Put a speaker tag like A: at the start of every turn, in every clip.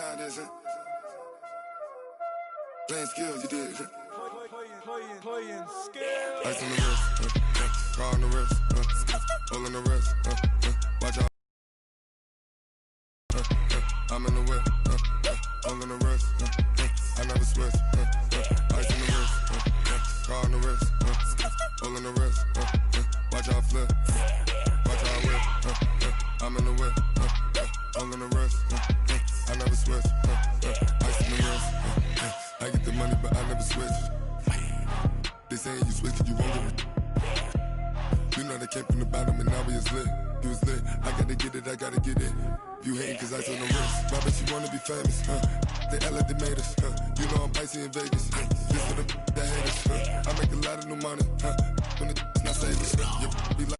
A: time this, playing skills, you did.
B: Playing skills.
A: Ice on the wrist, car on the wrist, hole in the wrist, watch out. I'm in the whip, hole in the wrist, I never switch. Ice on the wrist, car on the wrist, hole in the wrist, watch out flip, watch out whip. I'm in the whip, hole in the wrist, I never switch. Ice in the wrist, I get the money but I never switch. They saying you switch it, you won't get it. You know they came from the bottom and now we is lit. You was lit, I gotta get it, I gotta get it. You hating cause ice on the wrist. My bitch, you wanna be famous, They Ella, they made us, You know I'm icy in Vegas, This for the that hate us, I make a lot of new money, When it's not saving, you be like.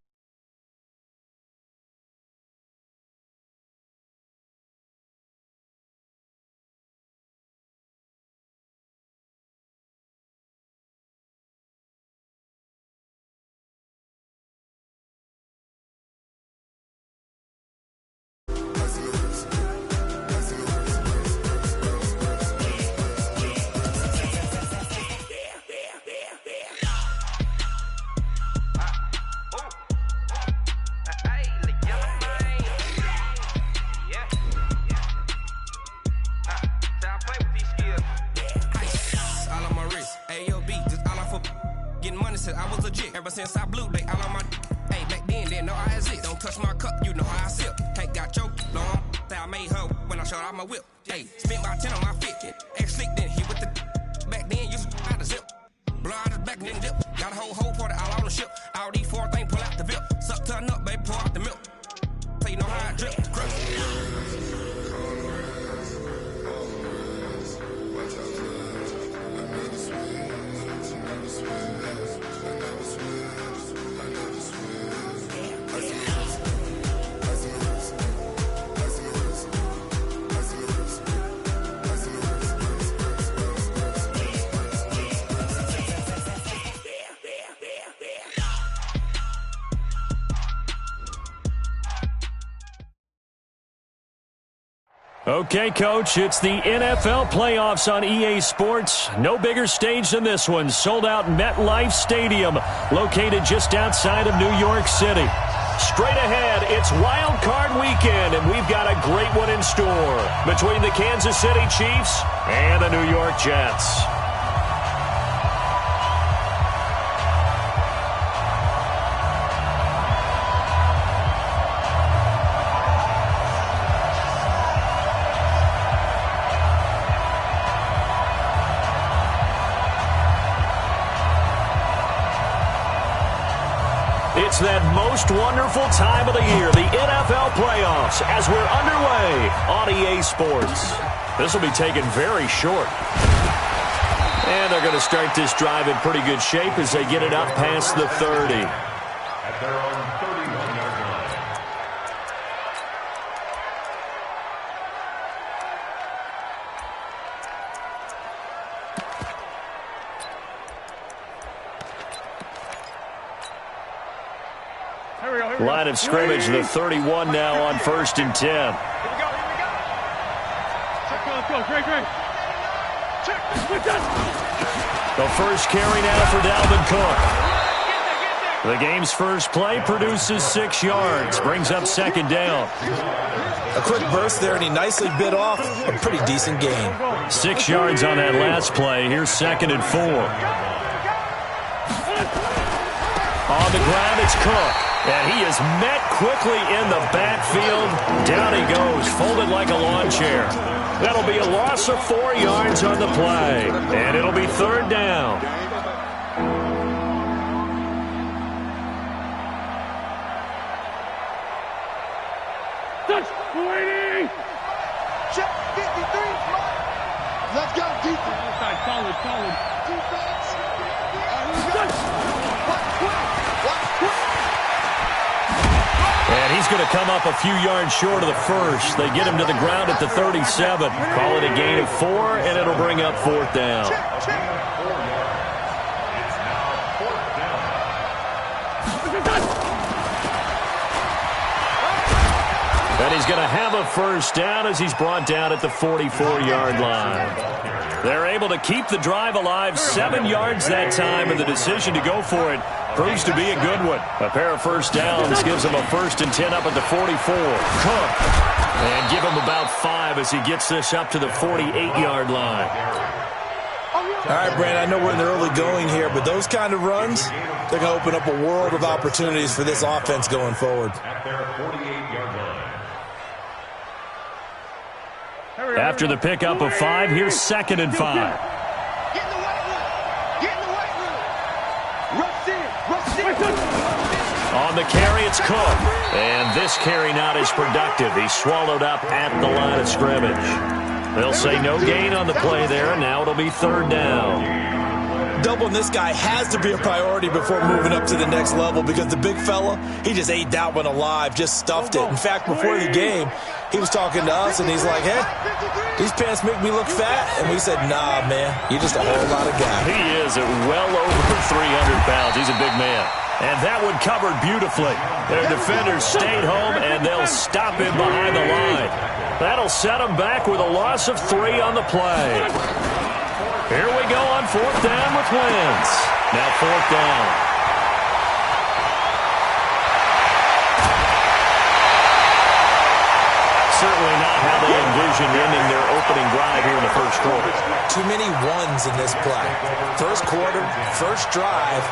C: Ever since I blew, they all on my. Hey, back then, didn't know I exist. Don't touch my cup, you know how I sip. Can't got your long. Say I made her when I showed out my whip. Hey, spent about 10 on my fit. Ex-slick, then he with the. Back then, used to out the zip. Blow out his back, then dip. Got a whole party all on the ship. All these four things, pull out the VIP. Suck, turn up, baby, pour out the milk. So you know how I drip.
D: Okay, Coach, it's the NFL playoffs on EA Sports. No bigger stage than this one. Sold out MetLife Stadium, located just outside of New York City. Straight ahead, it's Wild Card Weekend, and we've got a great one in store between the Kansas City Chiefs and the New York Jets. It's that most wonderful time of the year, the NFL playoffs, as we're underway on EA Sports. This will be taken very short. And they're going to start this drive in pretty good shape as they get it up past the 30.
E: At their own 31-yard line.
D: Line of scrimmage, the 31 now on 1st and 10.
B: Here we go. Let's go. Great.
D: The first carry now for Dalvin Cook. The game's first play produces 6 yards, brings up 2nd down.
F: A quick burst there, and he nicely bit off a pretty decent gain.
D: 6 yards on that last play. Here's 2nd and 4. On the ground, it's Cook. And he is met quickly in the backfield. Down he goes, folded like a lawn chair. That'll be a loss of 4 yards on the play. And it'll be 3rd down.
B: Touch, waiting.
G: Check 53. Let's go, defense.
B: Solid.
G: Defense. Watch quick.
D: And he's going to come up a few yards short of the first. They get him to the ground at the 37. Call it a gain of 4, and it'll bring up 4th down.
E: It's now 4th down.
D: And he's going to have a first down as he's brought down at the 44-yard line. They're able to keep the drive alive, 7 yards that time, and the decision to go for it proves to be a good one. A pair of first downs gives him a 1st and 10 up at the 44. Cook. And give him about 5 as he gets this up to the 48-yard line.
F: All right, Brandon, I know we're in the early going here, but those kind of runs, they're going to open up a world of opportunities for this offense going forward.
D: After the pickup of 5, here's 2nd and 5.
G: Get in the white room. Get in the white room. Rush in. Rush in.
D: On the carry, it's Cook. And this carry not as productive. He's swallowed up at the line of scrimmage. They'll say no gain on the play there, and now it'll be 3rd down.
F: Doubling this guy has to be a priority before moving up to the next level because the big fella, he just ate that one alive, just stuffed it. In fact, before the game, he was talking to us, and he's like, hey, these pants make me look fat. And we said, nah, man, you're just a whole lot of guy.
D: He is at well over 300 pounds. He's a big man. And that one covered beautifully. Their defenders stayed home, and they'll stop him behind the line. That'll set him back with a loss of 3 on the play. Here we go on 4th down with Wentz. Now 4th down. Certainly not how they envisioned ending their opening drive here in the 1st quarter.
F: Too many ones in this play. 1st quarter, 1st drive,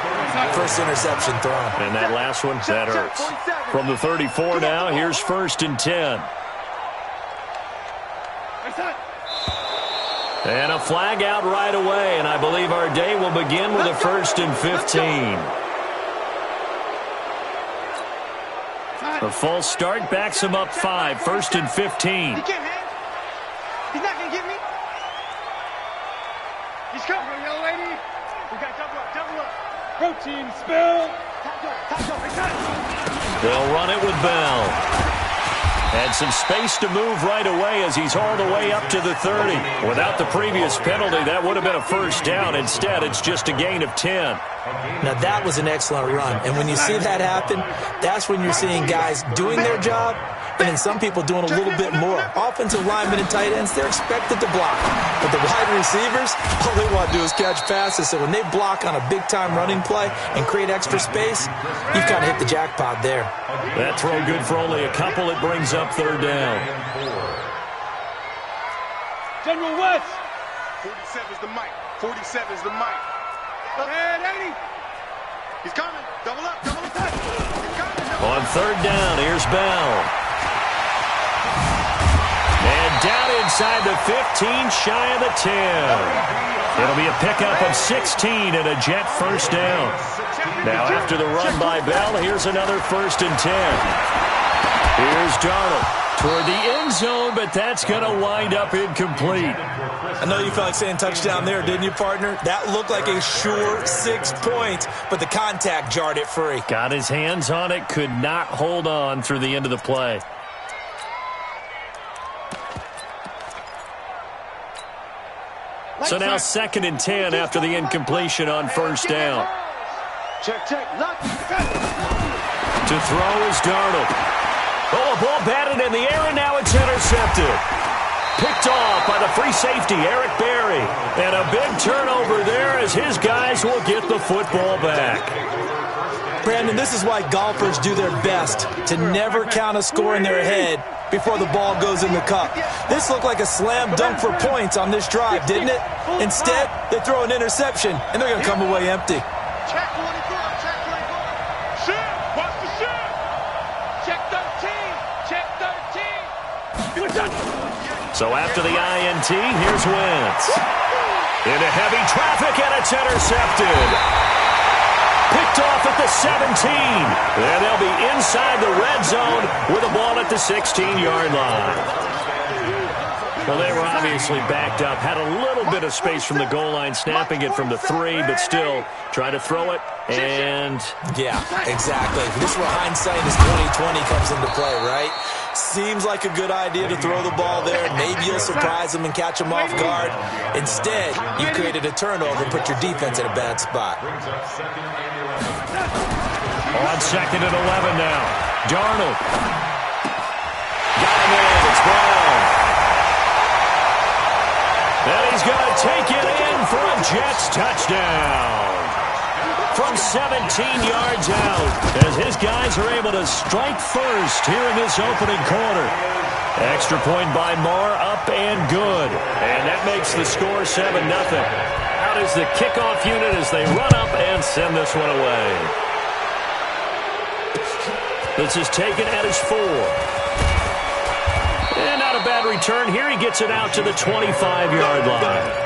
F: 1st interception thrown.
D: And that last one, that hurts. From the 34 now, here's 1st and 10. And a flag out right away, and I believe our day will begin with a 1st and 15. The false start backs him up 5, 1st and 15.
G: He can't hang. He's not going to get me. He's coming, young lady. We got double up, double up. Protein spill.
D: They'll run it with Bell. And some space to move right away as he's all the way up to the 30. Without the previous penalty, that would have been a 1st down. Instead, it's just a gain of 10.
F: Now, that was an excellent run. And when you see that happen, that's when you're seeing guys doing their job and then some people doing a little bit more. Offensive linemen and tight ends, they're expected to block. But the wide receivers, all they want to do is catch passes. So when they block on a big-time running play and create extra space, you've kind of hit the jackpot there.
D: That throw good for only a couple. It brings up 3rd down.
B: General West.
G: 47's the mic. 47's the mic. And 80. He's coming. Double up, double up. He's coming.
D: On 3rd down, here's Bell. And down inside the 15, shy of the 10. It'll be a pickup of 16 and a Jet 1st down. Now after the run by Bell, here's another 1st and 10. Here's Darnold toward the end zone, but that's going to wind up incomplete.
F: I know you felt like saying touchdown there, didn't you, partner? That looked like a sure 6 points, but the contact jarred it free.
D: Got his hands on it, could not hold on through the end of the play. So now 2nd and 10 after the incompletion on 1st down.
G: Check, check. Look.
D: To throw is Darnold. Oh, a ball batted in the air, and now it's intercepted. Picked off by the free safety, Eric Berry. And a big turnover there as his guys will get the football back.
F: Brandon, this is why golfers do their best to never count a score in their head before the ball goes in the cup. This looked like a slam dunk for points on this drive, didn't it? Instead, they throw an interception, and they're going to come away empty.
G: Check 24. Check 24. Shoot. Watch the shoot. Check 13. Check 13.
D: So after the INT, here's Wentz. Into heavy traffic, and it's intercepted. Picked off at the 17. And they'll be inside the red zone with the ball at the 16-yard line. Well, they were obviously backed up, had a little bit of space from the goal line, snapping it from the 3, but still trying to throw it, and...
F: Yeah, exactly. This is where hindsight is 20/20 comes into play, right? Seems like a good idea to throw the ball there. Maybe you'll surprise them and catch them off guard. Instead, you created a turnover and put your defense in a bad spot.
D: On 2nd and 11 now. Darnold. He's going to take it in for a Jets touchdown. From 17 yards out, as his guys are able to strike first here in this opening quarter. Extra point by Moore, up and good. And that makes the score 7-0. Out is the kickoff unit as they run up and send this one away. This is taken at his 4. And not a bad return here. He gets it out to the 25-yard line.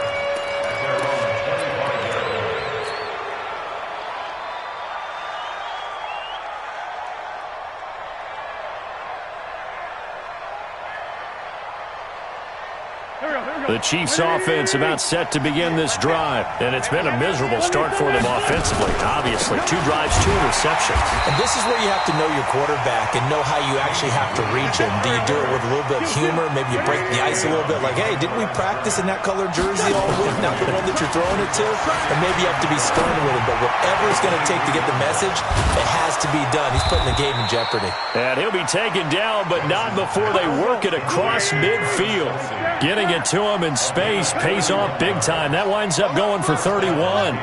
D: The Chiefs' offense about set to begin this drive, and it's been a miserable start for them offensively. Obviously, 2 drives, 2 interceptions.
F: And this is where you have to know your quarterback and know how you actually have to reach him. Do you do it with a little bit of humor? Maybe you break the ice a little bit, like, hey, didn't we practice in that colored jersey all week, not the one that you're throwing it to? Or maybe you have to be stern with him, but whatever it's going to take to get the message, it has to be done. He's putting the game in jeopardy.
D: And he'll be taken down, but not before they work it across midfield. Getting it to him in space pays off big time. That winds up going for 31.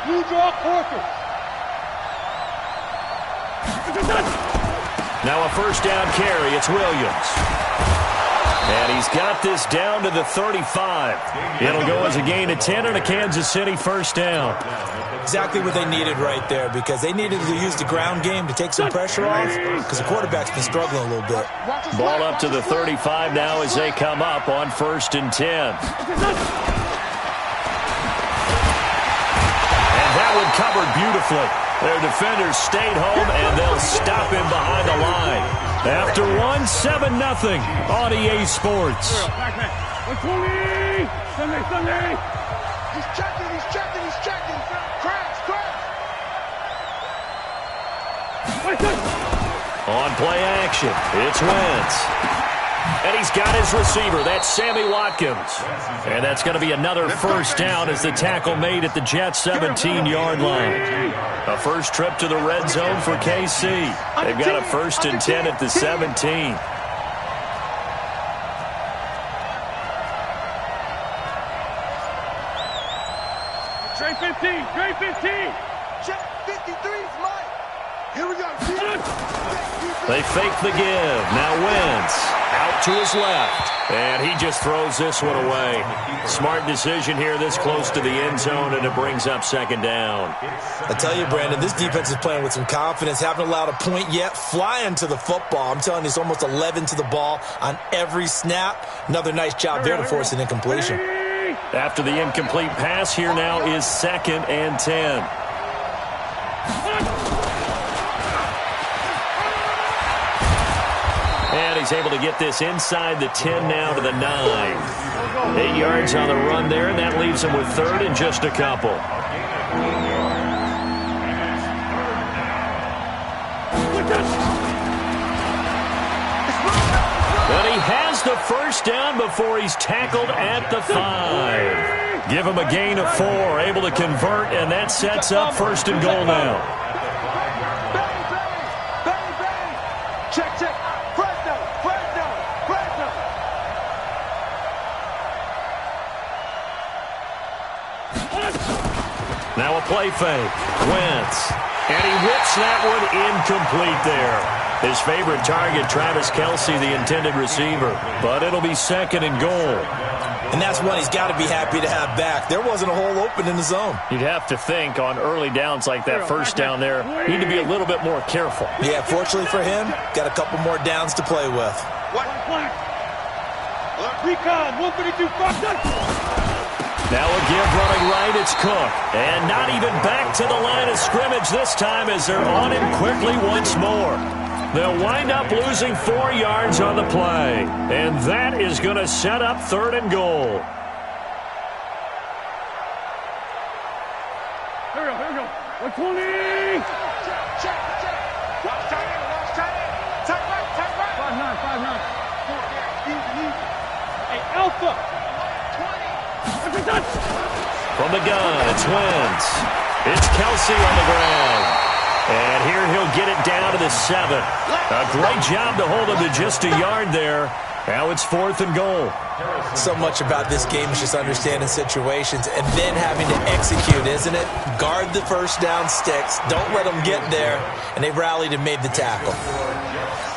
B: You draw quarter.
D: Now a first down carry. It's Williams. And he's got this down to the 35. It'll go as a gain of 10 and a Kansas City first down.
F: Exactly what they needed right there, because they needed to use the ground game to take some pressure off, because the quarterback's been struggling a little bit.
D: Ball up to the 35 now as they come up on 1st and 10. And that one covered beautifully. Their defenders stayed home, and they'll stop him behind the line. After 7-0 on EA Sports.
B: Sunday.
G: He's checking.
D: On play action, it's Wentz. And he's got his receiver. That's Sammy Watkins. And that's going to be another first down as the tackle made at the Jets' 17-yard line. A first trip to the red zone for KC. They've got a 1st and 10 at the 17.
B: Trey 15.
G: Check 53's Mike. Here we go.
D: They fake the give. Now Wentz out to his left. And he just throws this one away. Smart decision here this close to the end zone, and it brings up 2nd down.
F: I tell you, Brandon, this defense is playing with some confidence. Haven't allowed a point yet. Flying to the football. I'm telling you, it's almost 11 to the ball on every snap. Another nice job there to force an incompletion.
D: After the incomplete pass, here now is 2nd and 10. And he's able to get this inside the 10 now to the 9. 8 yards on the run there, and that leaves him with 3rd and just a couple. And he has the first down before he's tackled at the 5. Give him a gain of 4, able to convert, and that sets up 1st and goal now.
G: Check.
D: Now a play fake. Wentz. And he whips that one incomplete there. His favorite target, Travis Kelce, the intended receiver. But it'll be 2nd and goal.
F: And that's one he's got to be happy to have back. There wasn't a hole open in the zone.
D: You'd have to think on early downs like that first down there, need to be a little bit more careful.
F: Yeah, fortunately for him, got a couple more downs to play with.
B: Recon, 132.
D: Now a give running right, it's Cook. And not even back to the line of scrimmage this time as they're on him quickly once more. They'll wind up losing 4 yards on the play. And that is going to set up 3rd and goal.
B: Here we go. 120.
G: Check. Watch tight end. Tight right.
B: 5'9". Hey, Alpha.
D: From the gun, it's Wentz. It's Kelce on the ground. And here he'll get it down to the 7. A great job to hold him to just a yard there. Now it's 4th and goal.
F: So much about this game is just understanding situations and then having to execute, isn't it? Guard the first down sticks. Don't let them get there. And they rallied and made the tackle.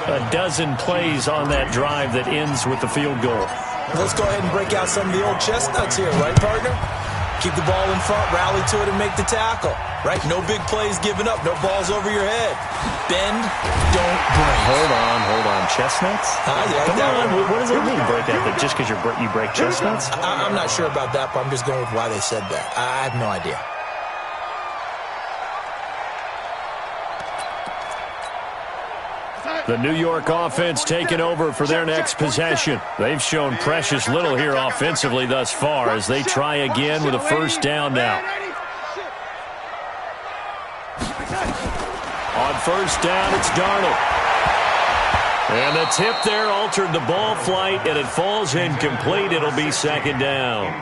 D: A dozen plays on that drive that ends with the field goal.
F: Let's go ahead and break out some of the old chestnuts here, right, partner? Keep the ball in front, rally to it, and make the tackle, right? No big plays given up, no balls over your head. Bend, don't break.
D: Hold on. Chestnuts?
F: Come
D: on. What does it mean, break that? Just because you break chestnuts?
F: I'm not sure about that, but I'm just going with why they said that. I have no idea.
D: The New York offense taking over for their next possession. They've shown precious little here offensively thus far as they try again with a first down now. On first down, it's Darnold. And the tip there altered the ball flight, and it falls incomplete. It'll be second down.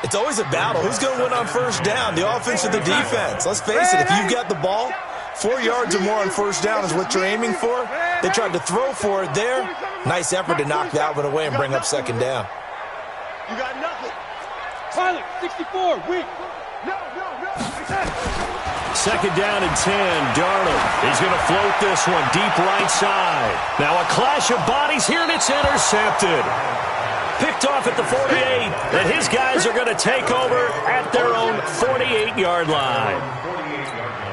F: It's always a battle. Who's going to win on first down, the offense or the defense? Let's face it, if you've got the ball, 4 yards or more on first down is what you're aiming for. They tried to throw for it there. Nice effort to knock that one away and bring up second down.
G: You got nothing.
B: Pilot, 64, weak.
G: No.
D: Second down and 10. Darnold is going to float this one deep right side. Now a clash of bodies here, and it's intercepted. Picked off at the 48, and his guys are going to take over at their own 48-yard line.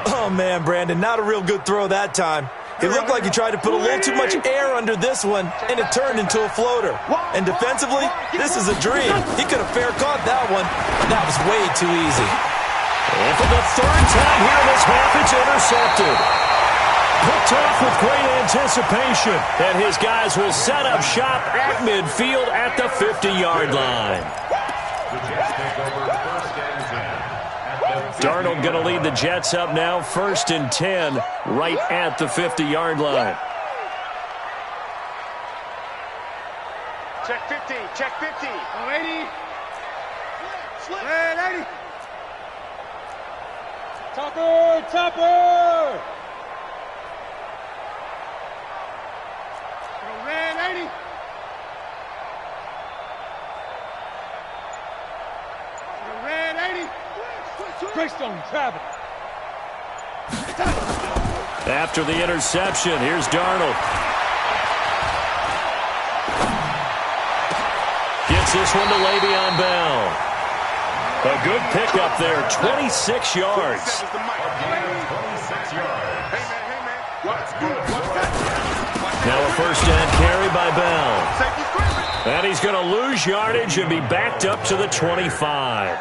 F: Oh, man, Brandon, not a real good throw that time. It looked like he tried to put a little too much air under this one, and it turned into a floater. And defensively, this is a dream. He could have fair caught that one. That was way too easy.
D: And for the third time here in this half, it's intercepted. Picked off with great anticipation, and his guys will set up shop at midfield at the 50-yard line. Darnold going to lead the Jets up now, 1st and 10, right at the 50-yard line.
G: Check 50, check 50.
B: 80. Red 80. Topper. Red 80. Red 80. Greystone, travel.
D: After the interception, here's Darnold. Gets this one to Le'Veon Bell. A good pickup there, 26 yards. Now a first down carry by Bell. And he's going to lose yardage and be backed up to the 25.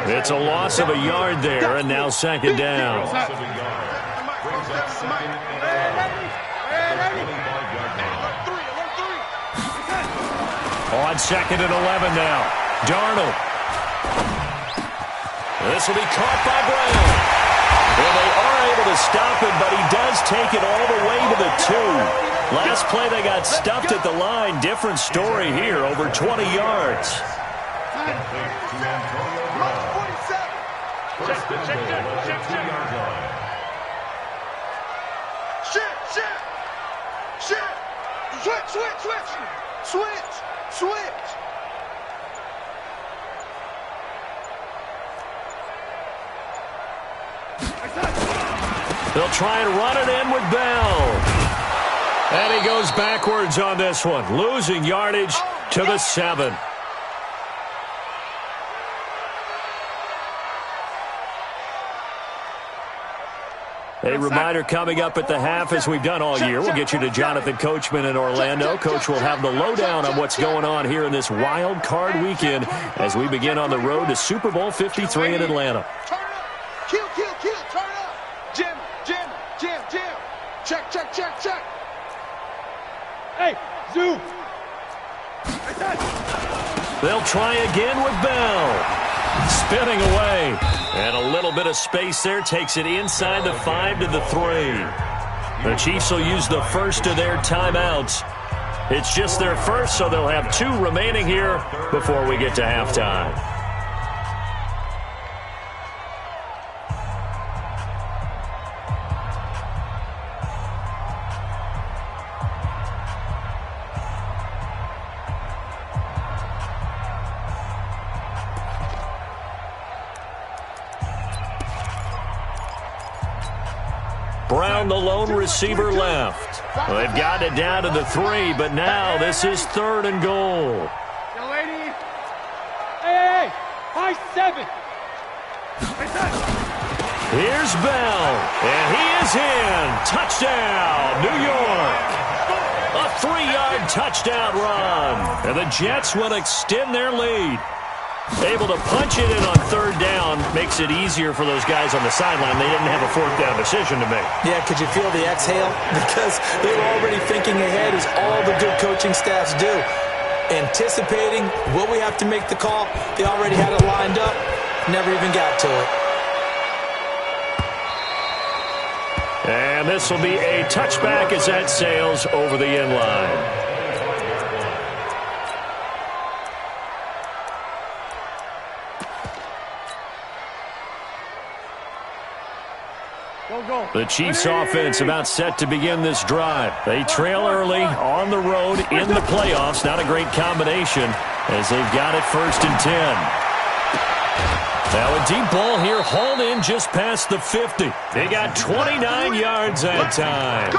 D: It's a loss of a yard there, and now second down. On 2nd and 11 now. Darnold. This will be caught by Brown. Well, they are able to stop him, but he does take it all the way to the 2. Last play, they got stuffed at the line. Different story here, over 20 yards.
G: Switch.
D: They'll try and run it in with Bell. And he goes backwards on this one, losing yardage to the 7. A reminder coming up at the half, as we've done all year. We'll get you to Jonathan Coachman in Orlando. Coach will have the lowdown on what's going on here in this wild card weekend as we begin on the road to Super Bowl 53 in Atlanta.
G: Turn up. Kill. Turn up. Jim. Check.
B: Hey, zoom.
D: They'll try again with Bell. Spinning away. And a little bit of space there takes it inside the 5 to the 3. The Chiefs will use the first of their timeouts. It's just their first, so they'll have 2 remaining here before we get to halftime. Brown, the lone receiver, left. Well, they've got it down to the 3, but now this is 3rd and goal.
B: Yo, lady. Hey, high 7.
D: Here's Bell, and he is in. Touchdown, New York. A 3-yard touchdown run, and the Jets will extend their lead. Able to punch it in on 3rd down makes it easier for those guys on the sideline. They didn't have a 4th down decision to make.
F: Yeah, could you feel the exhale? Because they were already thinking ahead, as all the good coaching staffs do. Anticipating, will we have to make the call? They already had it lined up, never even got to it.
D: And this will be a touchback as that sails over the end line. The Chiefs offense about set to begin this drive. They trail early on the road in the playoffs. Not a great combination as they've got it 1st and 10. Now a deep ball here, hauled in just past the 50. They got 29 yards that time.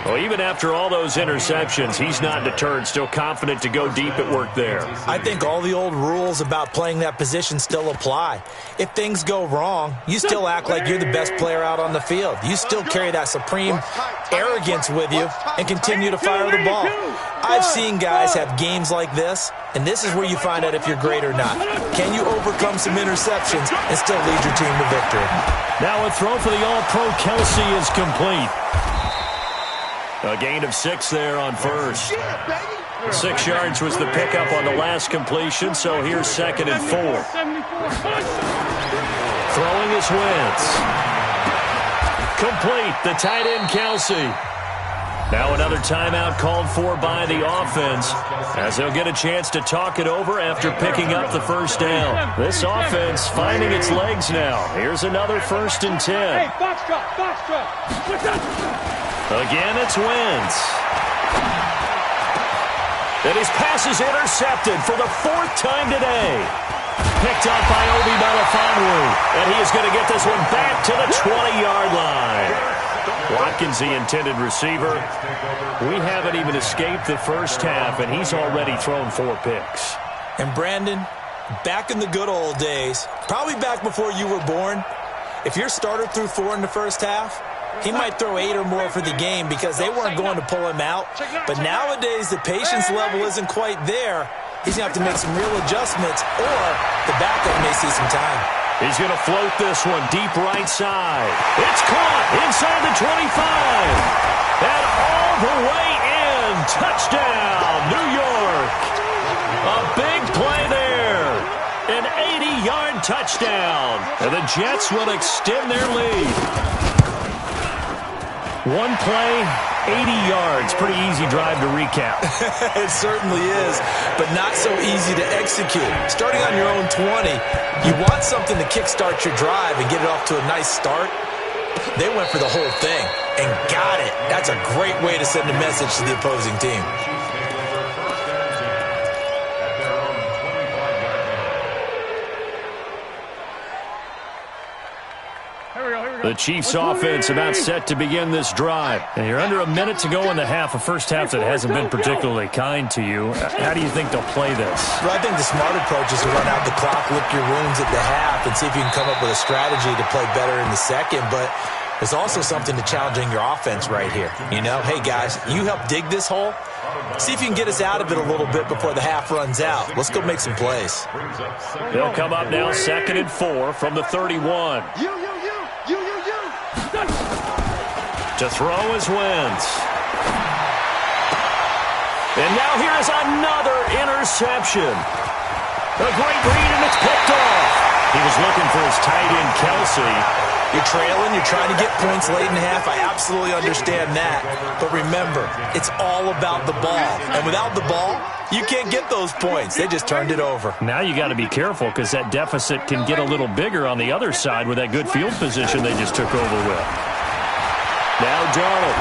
D: Well, even after all those interceptions, he's not deterred, still confident to go deep at work there.
F: I think all the old rules about playing that position still apply. If things go wrong, you still act like you're the best player out on the field. You still carry that supreme arrogance with you and continue to fire the ball. I've seen guys have games like this, and this is where you find out if you're great or not. Can you overcome some interceptions and still lead your team to victory?
D: Now a throw for the All-Pro Kelsey is complete. A gain of 6 there on 1st. 6 yards was the pickup on the last completion, so here's 2nd and 4. Throwing is Wentz. Complete, the tight end Kelsey. Now another timeout called for by the offense as they'll get a chance to talk it over after picking up the 1st down. This offense finding its legs now. Here's another 1st and 10.
B: Hey, box drop.
D: Again, it's Wentz. And his pass is intercepted for the 4th time today. Picked up by Obi Melifonwu, and he is going to get this one back to the 20-yard line. Watkins, the intended receiver. We haven't even escaped the first half, and he's already thrown 4 picks.
F: And Brandon, back in the good old days, probably back before you were born, if your starter threw 4 in the first half, he might throw 8 or more for the game because they weren't going to pull him out. But nowadays, the patience level isn't quite there. He's going to have to make some real adjustments, or the backup may see some time.
D: He's going to float this one deep right side. It's caught inside the 25. And all the way in. Touchdown, New York. A big play there. An 80-yard touchdown. And the Jets will extend their lead. One play, 80 yards. Pretty easy drive to recap.
F: It certainly is, but not so easy to execute. Starting on your own 20, you want something to kickstart your drive and get it off to a nice start. They went for the whole thing and got it. That's a great way to send a message to the opposing team.
D: The Chiefs offense about set to begin this drive. And you're under a minute to go in the half, a first half that hasn't been particularly kind to you. How do you think they'll play this?
F: Well, I think the smart approach is to run out the clock, lick your wounds at the half, and see if you can come up with a strategy to play better in the second. But there's also something to challenging your offense right here. You know, hey, guys, you help dig this hole. See if you can get us out of it a little bit before the half runs out. Let's go make some plays.
D: They'll come up now 2nd and 4 from the 31. To throw is Wentz. And now here is another interception. A great read, and it's picked off. He was looking for his tight end, Kelsey.
F: You're trailing, you're trying to get points late in the half. I absolutely understand that. But remember, it's all about the ball. And without the ball, you can't get those points. They just turned it over.
D: Now you got to be careful because that deficit can get a little bigger on the other side with that good field position they just took over with. Now Darnold.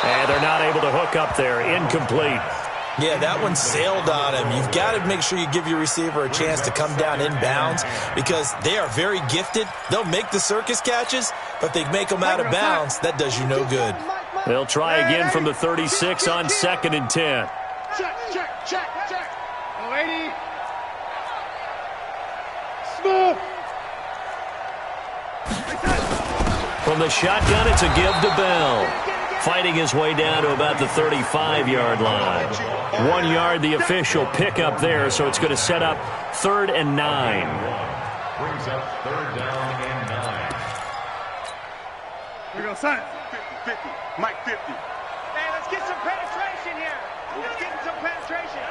D: And they're not able to hook up there. Incomplete.
F: Yeah, that one sailed on him. You've got to make sure you give your receiver a chance to come down inbounds because they are very gifted. They'll make the circus catches, but if they make them out of bounds, that does you no good.
D: They'll try again from the 36 on 2nd and 10.
B: Check. Lady. Smooth.
D: From the shotgun, it's a give to Bell. Fighting his way down to about the 35-yard line. 1 yard, the official pickup there, so it's going to set up 3rd and 9.
E: Brings up 3rd down and 9.
B: Here we go, son.
G: 50, Mike 50.
H: Hey, let's get some penetration here. Let's get some penetration.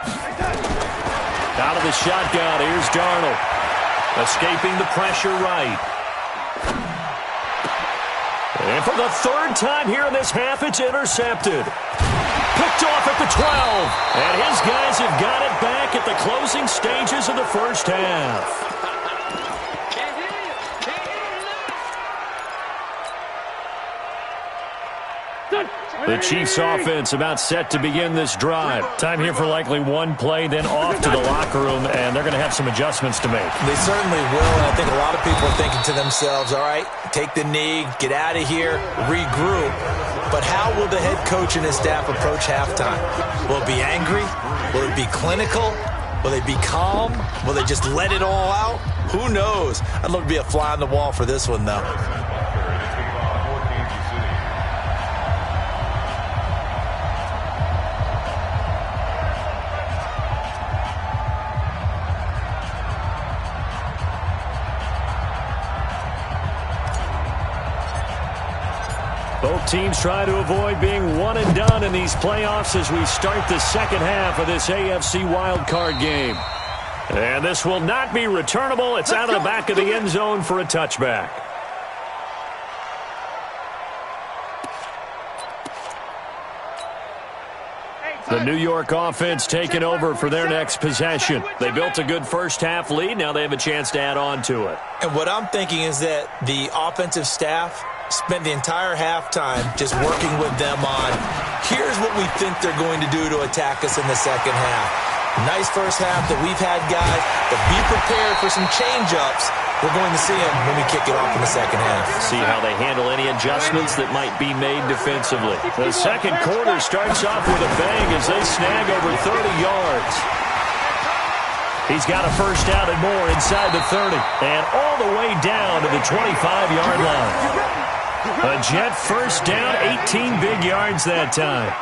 D: Out of the shotgun, here's Darnold. Escaping the pressure right. And for the 3rd time here in this half, it's intercepted. Picked off at the 12. And his guys have got it back at the closing stages of the first half. The Chiefs offense about set to begin this drive. Time here for likely one play, then off to the locker room, and they're going to have some adjustments to make.
F: They certainly will, and I think a lot of people are thinking to themselves, all right, take the knee, get out of here, regroup. But how will the head coach and his staff approach halftime? Will it be angry? Will it be clinical? Will they be calm? Will they just let it all out? Who knows? I'd love to be a fly on the wall for this one, though.
D: Both teams try to avoid being one and done in these playoffs as we start the second half of this AFC wildcard game. And this will not be returnable. It's out of the back of the end zone for a touchback. The New York offense taking over for their next possession. They built a good first half lead. Now they have a chance to add on to it.
F: And what I'm thinking is that the offensive staff spent the entire halftime just working with them on, here's what we think they're going to do to attack us in the second half. Nice first half that we've had, guys, but be prepared for some change-ups. We're going to see them when we kick it off in the second half.
D: See how they handle any adjustments that might be made defensively. The second quarter starts off with a bang as they snag over 30 yards. He's got a first down and more inside the 30 and all the way down to the 25-yard line. A Jet first down, 18 big yards that time.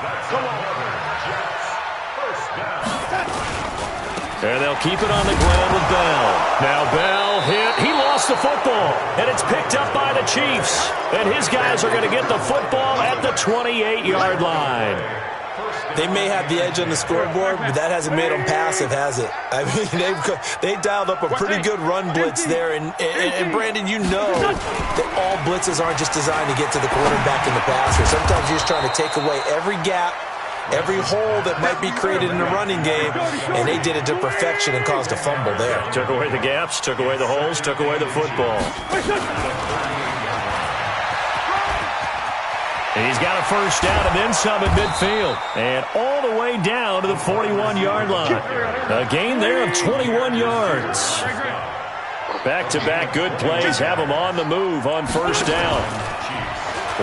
D: And they'll keep it on the ground with Bell. Now Bell hit. He lost the football. And it's picked up by the Chiefs. And his guys are going to get the football at the 28-yard line.
F: They may have the edge on the scoreboard, but that hasn't made them passive, has it? I mean, they dialed up a pretty good run blitz there. And Brandon, you know that all blitzes aren't just designed to get to the quarterback and the passer. Sometimes you're just trying to take away every gap, every hole that might be created in the running game, and they did it to perfection and caused a fumble there.
D: Took away the gaps, took away the holes, took away the football. And he's got a first down and then some at midfield. And all the way down to the 41-yard line. A gain there of 21 yards. Back-to-back good plays have him on the move on first down.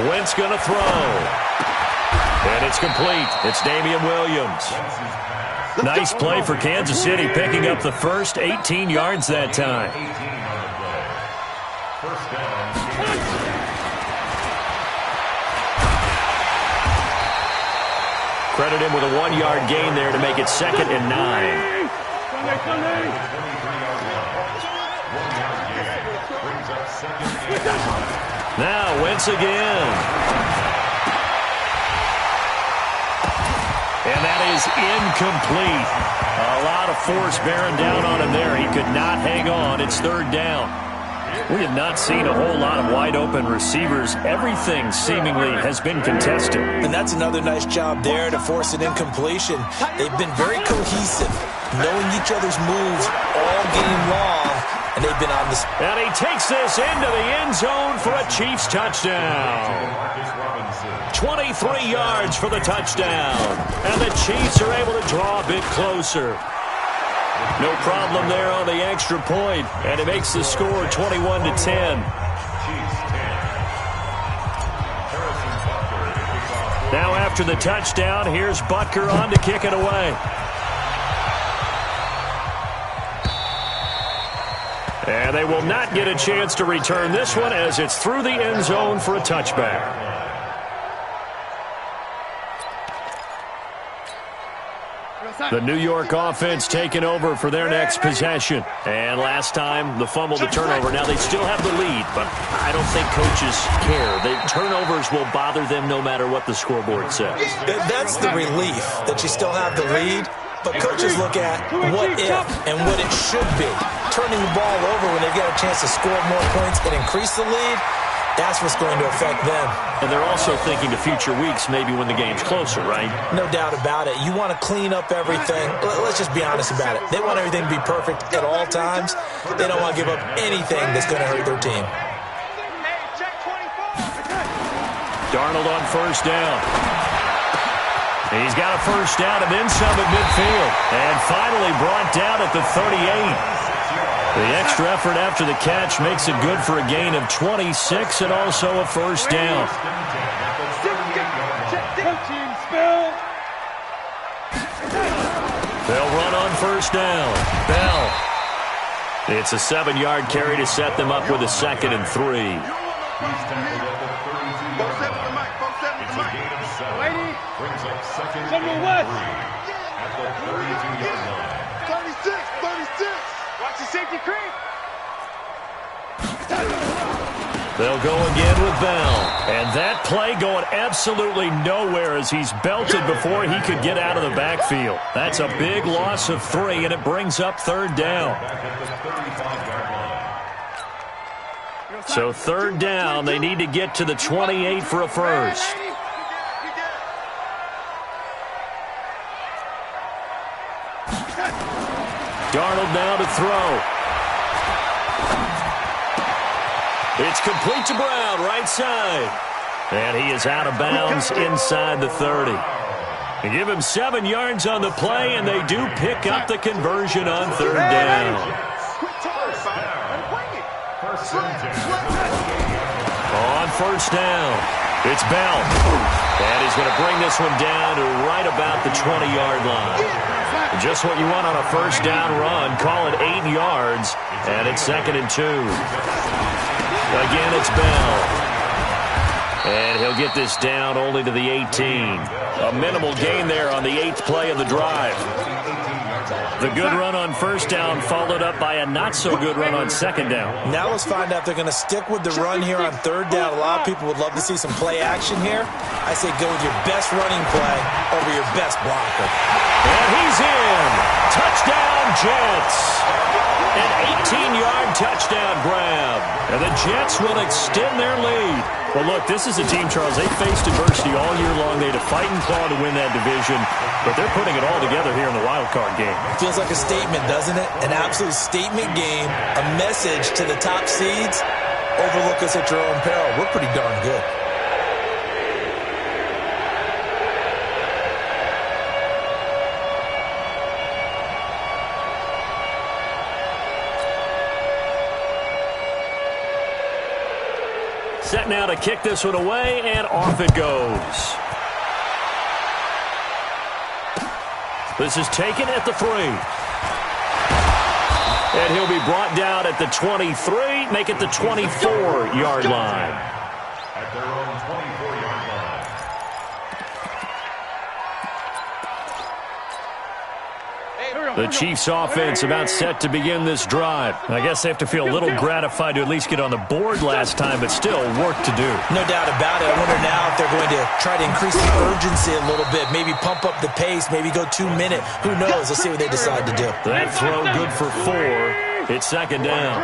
D: Wentz going to throw. And it's complete. It's Damian Williams. Nice play for Kansas City, picking up the first 18 yards that time.
E: First down.
D: Credit him with a 1-yard gain there to make it 2nd and 9. Now Wentz again. And that is incomplete. A lot of force bearing down on him there. He could not hang on. It's 3rd down. We have not seen a whole lot of wide-open receivers. Everything seemingly has been contested.
F: And that's another nice job there to force an incompletion. They've been very cohesive, knowing each other's moves all game long, and they've been on this.
D: And he takes this into the end zone for a Chiefs touchdown. 23 yards for the touchdown. And the Chiefs are able to draw a bit closer. No problem there on the extra point, and it makes the score 21-10. Now after the touchdown, here's Butker on to kick it away. And they will not get a chance to return this one as it's through the end zone for a touchback. The New York offense taking over for their next possession. And last time, the fumble, the turnover. Now, they still have the lead, but I don't think coaches care. The turnovers will bother them no matter what the scoreboard says.
F: That's the relief, that you still have the lead. But coaches look at what if and what it should be. Turning the ball over when they've got a chance to score more points and increase the lead, that's what's going to affect them.
D: And they're also thinking to future weeks, maybe when the game's closer, right?
F: No doubt about it. You want to clean up everything. Let's just be honest about it. They want everything to be perfect at all times. They don't want to give up anything that's going to hurt their team.
D: Darnold on first down. He's got a first down and then some at midfield. And finally brought down at the 38. The extra effort after the catch makes it good for a gain of 26 and also a first down. They'll run on first down. Bell. It's a 7-yard carry to set them up with a 2nd and 3.
E: Brings up 2nd and 3 at the 32-yard line.
G: 36.
H: Watch the safety creep.
D: They'll go again with Bell. And that play going absolutely nowhere as he's belted before he could get out of the backfield. That's a big loss of 3, and it brings up 3rd down. So 3rd down, they need to get to the 28 for a first. Darnold now to throw. It's complete to Brown, right side. And he is out of bounds inside the 30. They give him 7 yards on the play, and they do pick up the conversion on 3rd down. On first down, it's Bell. And he's going to bring this one down to right about the 20-yard line. Just what you want on a first down run. Call it 8 yards, and it's 2nd and 2. Again, it's Bell. And he'll get this down only to the 18. A minimal gain there on the 8th play of the drive. The good run on first down followed up by a not-so-good run on 2nd down.
F: Now let's find out if they're going to stick with the run here on 3rd down. A lot of people would love to see some play action here. I say go with your best running play over your best blocker.
D: And he's in. Touchdown, Jets. An 18-yard touchdown grab. And the Jets will extend their lead. Well, look, this is a team, Charles, they faced adversity all year long. They had to fight and claw to win that division, but they're putting it all together here in the wild card game.
F: Feels like a statement, doesn't it? An absolute statement game, a message to the top seeds. Overlook us at your own peril. We're pretty darn good.
D: Set now to kick this one away, and off it goes. This is taken at the 3. And he'll be brought down at the 23, make it the 24-yard line.
E: At their own 24-yard line.
D: The Chiefs offense about set to begin this drive. I guess they have to feel a little gratified to at least get on the board last time, but still work to do.
F: No doubt about it. I wonder now if they're going to try to increase the urgency a little bit, maybe pump up the pace, maybe go 2-minute. Who knows? Let's see what they decide to do.
D: That throw good for 4. It's 2nd down.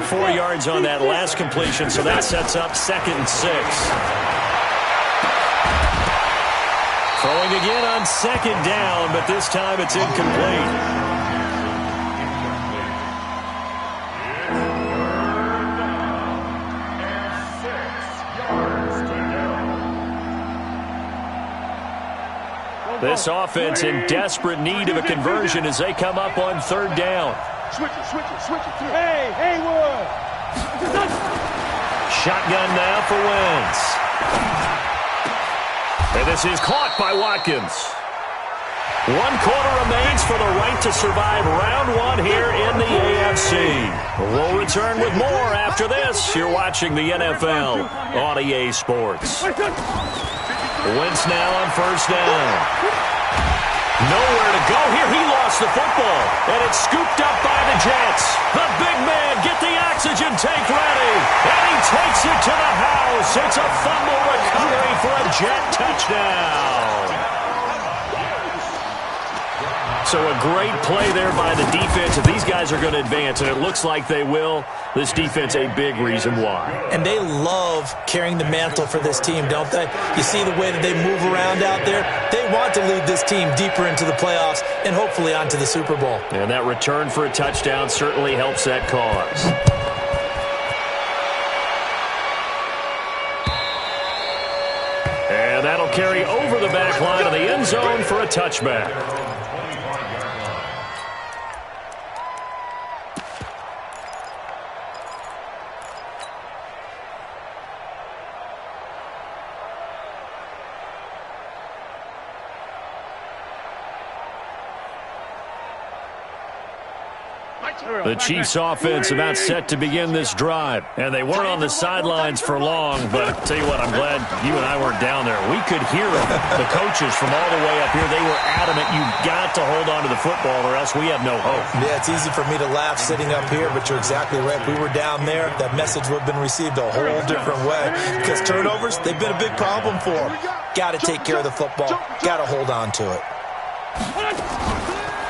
D: 4 yards on that last completion, so that sets up 2nd and 6. Throwing again on 2nd down, but this time it's incomplete. This offense in desperate need of a conversion as they come up on third down.
B: Switch it. Hey, Haywood.
D: Shotgun now for Wentz. And this is caught by Watkins. 1 quarter remains for the right to survive round 1 here in the AFC. We'll return with more after this. You're watching the NFL on EA Sports. Wentz now on first down. Nowhere to go here. He lost the football, and it's scooped up by the Jets. The big man, get the oxygen tank ready, and he takes it to the house. It's a fumble recovery for a Jet touchdown. So a great play there by the defense. If these guys are going to advance, and it looks like they will, this defense a big reason why. And
F: they love carrying the mantle for this team, don't they? You see the way that they move around out there? They want to lead this team deeper into the playoffs and hopefully onto the Super Bowl.
D: And that return for a touchdown certainly helps that cause. And that'll carry over the back line of the end zone for a touchback. The Chiefs offense about set to begin this drive. And they weren't on the sidelines for long, but I'll tell you what, I'm glad you and I weren't down there. We could hear them. The coaches from all the way up here, they were adamant, you've got to hold on to the football or else we have no hope.
F: Yeah, it's easy for me to laugh sitting up here, but you're exactly right. If we were down there, that message would have been received a whole different way. Because turnovers, they've been a big problem for them. Got to take care of the football. Got to hold on to it.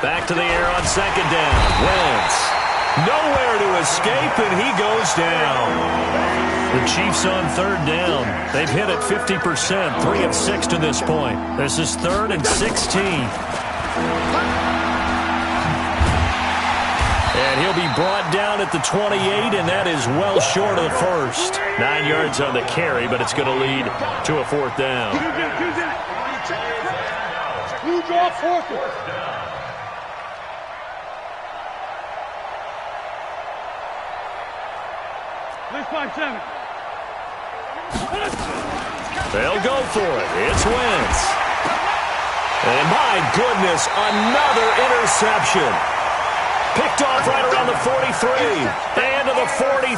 D: Back to the air on second down. Wentz. Nowhere to escape, and he goes down. The Chiefs on third down. They've hit it 50%, 3 of 6 to this point. This is 3rd and 16. And he'll be brought down at the 28, and that is well short of the first. 9 yards on the carry, but it's going to lead to a 4th down.
B: You draw 4th.
D: They'll go for it. It's Wentz. And my goodness, another interception. Picked off right around the 43 and to the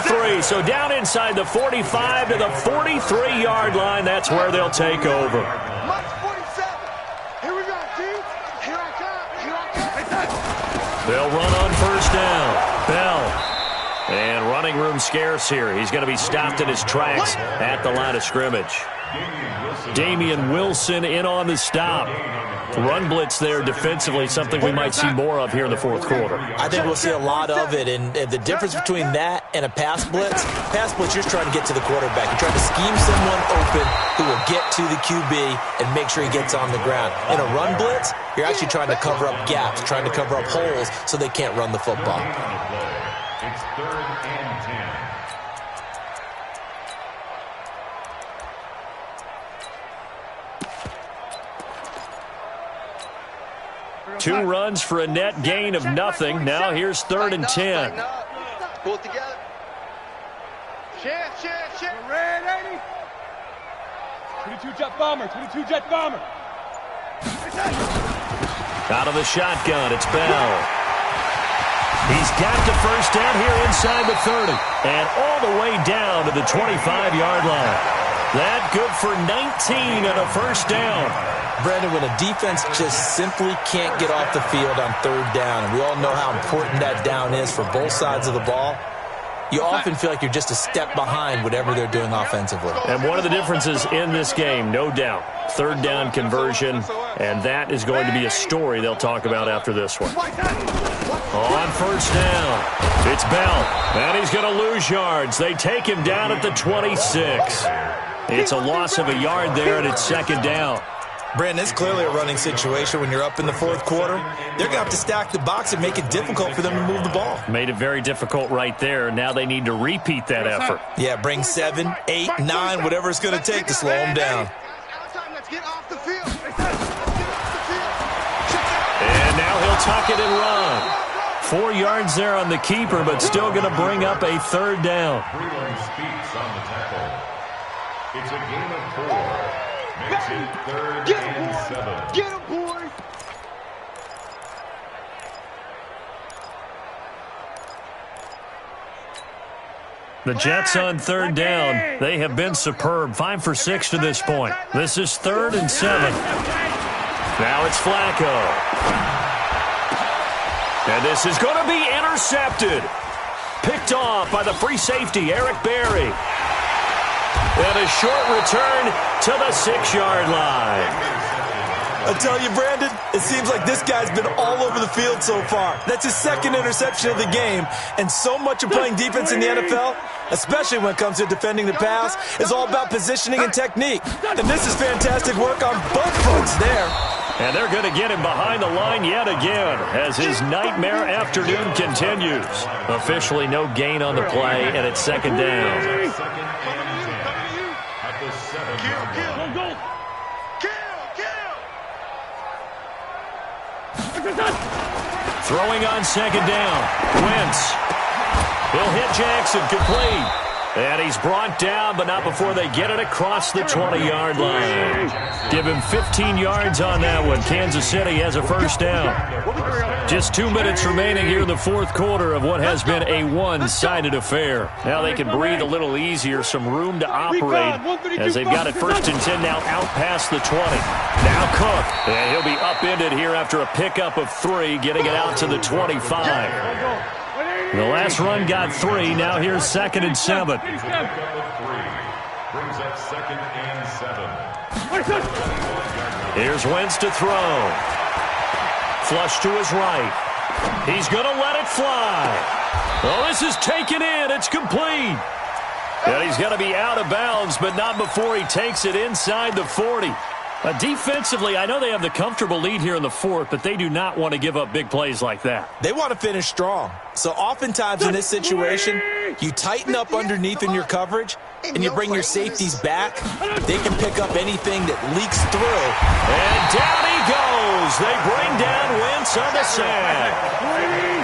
D: 43. So down inside the 45 to the 43-yard line. That's where they'll take over.
B: Here we go, team. Here I come.
D: They'll run on first down. Bell. And running room scarce here. He's going to be stopped in his tracks at the line of scrimmage. Damian Wilson in on the stop. Run blitz there defensively, something we might see more of here in the 4th quarter.
F: I think we'll see a lot of it, and the difference between that and a pass blitz, you're trying to get to the quarterback. You're trying to scheme someone open who will get to the QB and make sure he gets on the ground. In a run blitz, you're actually trying to cover up gaps, trying to cover up holes so they can't run the football.
E: It's 3rd and 10.
D: Two runs for a net gain of nothing. Now here's 3rd and 10.
G: Pull it together. Shift.
B: Red 80. 22 jet bomber.
D: Out of the shotgun, it's Bell. He's got the first down here inside the 30. And all the way down to the 25-yard line. That good for 19 and a first down.
F: Brandon, when a defense just simply can't get off the field on third down, and we all know how important that down is for both sides of the ball, you often feel like you're just a step behind whatever they're doing offensively.
D: And one of the differences in this game, no doubt, third down conversion, and that is going to be a story they'll talk about after this one. On first down, it's Bell, and he's going to lose yards. They take him down at the 26. It's a loss of a yard there, and it's 2nd down.
F: Brandon, it's clearly a running situation when you're up in the 4th quarter. They're going to have to stack the box and make it difficult for them to move the ball.
D: Made it very difficult right there. Now they need to repeat that effort.
F: Yeah, bring 7, 8, 9, whatever it's going to take to slow them down.
G: Let's get off the field.
D: tuck it and run. 4 yards there on the keeper, but still going to bring up a third down.
E: Freeland speaks on the tackle. It's a gain of 4. Makes it 3rd and 7.
B: Get him, boys!
D: The Jets on 3rd down. They have been superb. 5 for 6 to this point. This is 3rd and 7. Now it's Flacco. And this is going to be intercepted. Picked off by the free safety, Eric Berry. And a short return to the 6-yard line.
F: I tell you, Brandon, it seems like this guy's been all over the field so far. That's his 2nd interception of the game. And so much of playing defense in the NFL, especially when it comes to defending the pass, is all about positioning and technique. And this is fantastic work on both fronts there.
D: And they're going to get him behind the line yet again as his nightmare afternoon continues. Officially no gain on the play, and it's 2nd down. Throwing on 2nd down. Wentz. He'll hit Jackson, complete. And he's brought down, but not before they get it across the 20-yard line. Give him 15 yards on that one. Kansas City has a first down. Just 2 minutes remaining here in the 4th quarter of what has been a one-sided affair. Now they can breathe a little easier, some room to operate as they've got it 1st and 10 now out past the 20. Now Cook, and he'll be upended here after a pickup of 3, getting it out to the 25. The last run got 3. Now here's 2nd and 7.
E: Brings up 2nd and 7.
D: Here's Wentz to throw. Flush to his right. He's going to let it fly. Oh, this is taken in. It's complete. And he's going to be out of bounds, but not before he takes it inside the 40. Defensively, I know they have the comfortable lead here in the 4th, but they do not want to give up big plays like that.
F: They want to finish strong. So oftentimes in this situation, you tighten up underneath in your coverage, and you bring your safeties back. They can pick up anything that leaks through.
D: And down he goes. They bring down Wentz on the sack.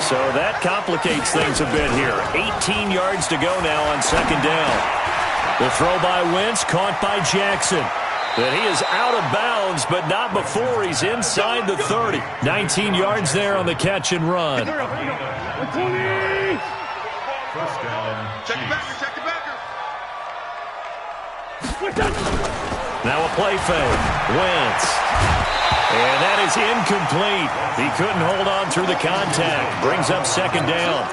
D: So that complicates things a bit here. 18 yards to go now on 2nd down. The throw by Wentz, caught by Jackson. And he is out of bounds, but not before he's inside the 30. 19 yards there on the catch and run.
E: First down.
G: Check the backer, check the backer.
D: Now a play fake. Wentz. And that is incomplete. He couldn't hold on through the contact. Brings up 2nd down.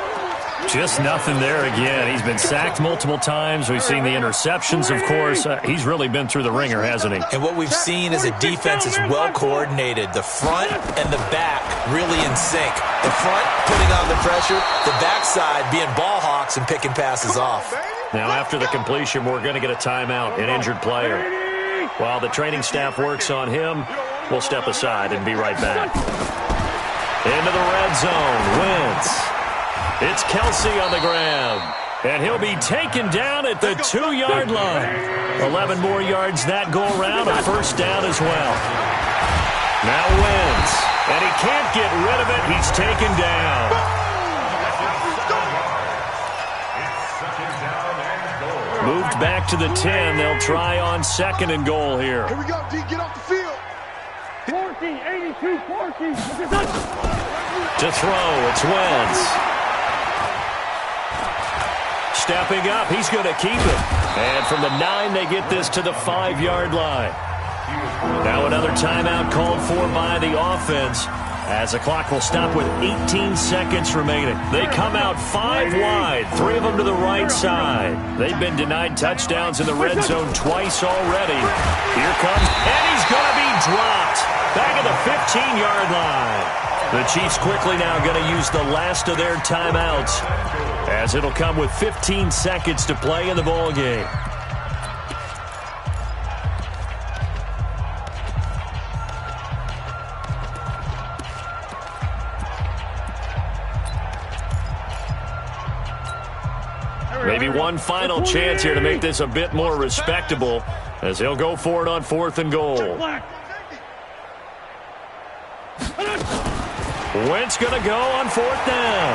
D: Just nothing there again. He's been sacked multiple times. We've seen the interceptions, of course. He's really been through the ringer, hasn't he?
F: And what we've seen is a defense that's well coordinated. The front and the back really in sync. The front putting on the pressure, the backside being ball hawks and picking passes off.
D: Now after the completion, we're going to get a timeout, an injured player. While the training staff works on him, we'll step aside and be right back. Into the red zone, Wentz. It's Kelsey on the ground, and he'll be taken down at the 2-yard line. 11 more yards that go around, a first down as well. Now Wentz, and he can't get rid of it. He's taken down. Moved back to the 10. They'll try on 2nd and goal here.
B: Here we go, D. Get off the field. 40, 82, 40.
D: To throw, it's Wentz. Stepping up, he's going to keep it. And from the 9, they get this to the 5-yard line. Now another timeout called for by the offense as the clock will stop with 18 seconds remaining. They come out 5 wide, 3 of them to the right side. They've been denied touchdowns in the red zone twice already. Here comes, and he's going to be dropped back at the 15-yard line. The Chiefs quickly now going to use the last of their timeouts as it'll come with 15 seconds to play in the ball game. Maybe one final chance here to make this a bit more respectable as he'll go for it on 4th and goal. Wentz going to go on 4th down.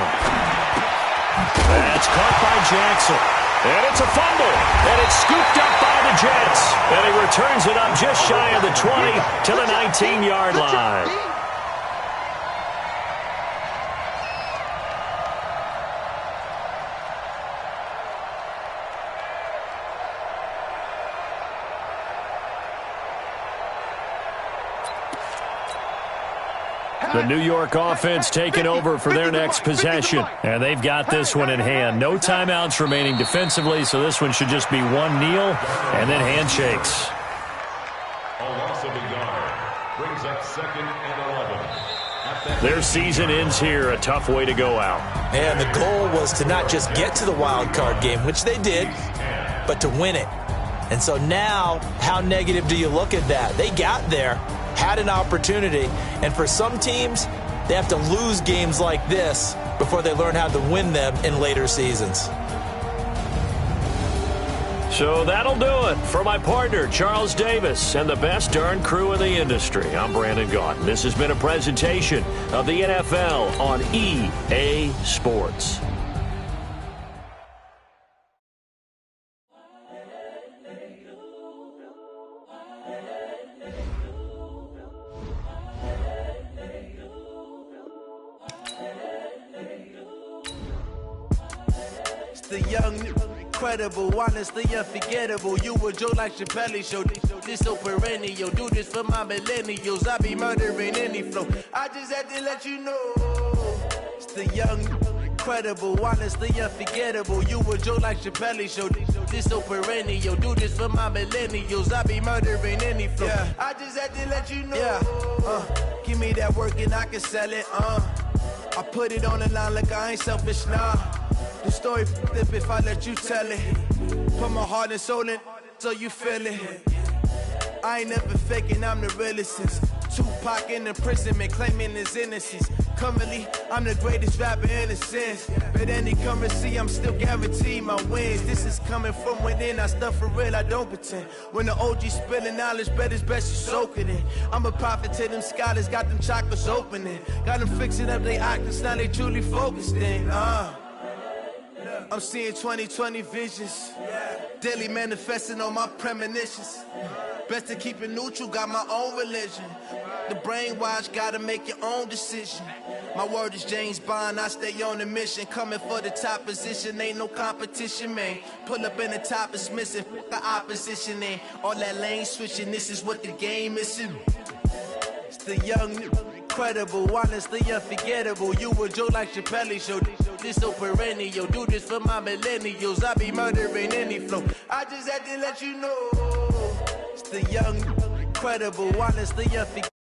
D: That's caught by Jackson. And it's a fumble. And it's scooped up by the Jets. And he returns it up just shy of the 20 to the 19-yard line. The New York offense taking over for their next possession. And they've got this one in hand. No timeouts remaining defensively, so this one should just be one kneel and then handshakes.
E: A loss of a yard brings up 2nd and 11.
D: Their season ends here. A tough way to go out.
F: And the goal was to not just get to the wild card game, which they did, but to win it. And so now, how negative do you look at that? They got there, had an opportunity, and for some teams, they have to lose games like this before they learn how to win them in later seasons.
D: So that'll do it for my partner, Charles Davis, and the best darn crew in the industry. I'm Brandon Gaudin. This has been a presentation of the NFL on EA Sports.
I: The young, incredible, honestly unforgettable. You a Joe like Chappelle show. This so perennial. Do this for my millennials. I be murdering any flow. I just had to let you know. It's the young, incredible, honestly unforgettable. You a Joe like Chappelle show. This so perennial. Do this for my millennials. I be murdering any flow. Yeah. I just had to let you know. Yeah. Give me that work and I can sell it. I put it on the line like I ain't selfish, nah. The story flip if I let you tell it. Put my heart and soul in so you feel it. I ain't never faking, I'm the realest since Tupac in imprisonment, claiming his innocence. Currently, I'm the greatest rapper in a sense. But any currency, I'm still guaranteed my wins. This is coming from within, I stuff for real, I don't pretend. When the OG spilling knowledge, bet it's best you soak it in. I'm a prophet to them scholars, got them chakras opening. Got them fixing up they octaves, now they truly focused in. I'm seeing 2020 visions, daily manifesting on my premonitions. Best to keep it neutral, got my own religion. The brainwash, gotta make your own decision. My word is James Bond, I stay on a mission. Coming for the top position, ain't no competition, man. Pull up in the top, it's missing, fuck the opposition, and all that lane switching, this is what the game is. It's the young, incredible, honestly unforgettable. You a Joe like Chappelle show. This so perennial. Do this for my millennials. I be murdering any flow. I just had to let you know. It's the young, incredible, honestly unforgettable.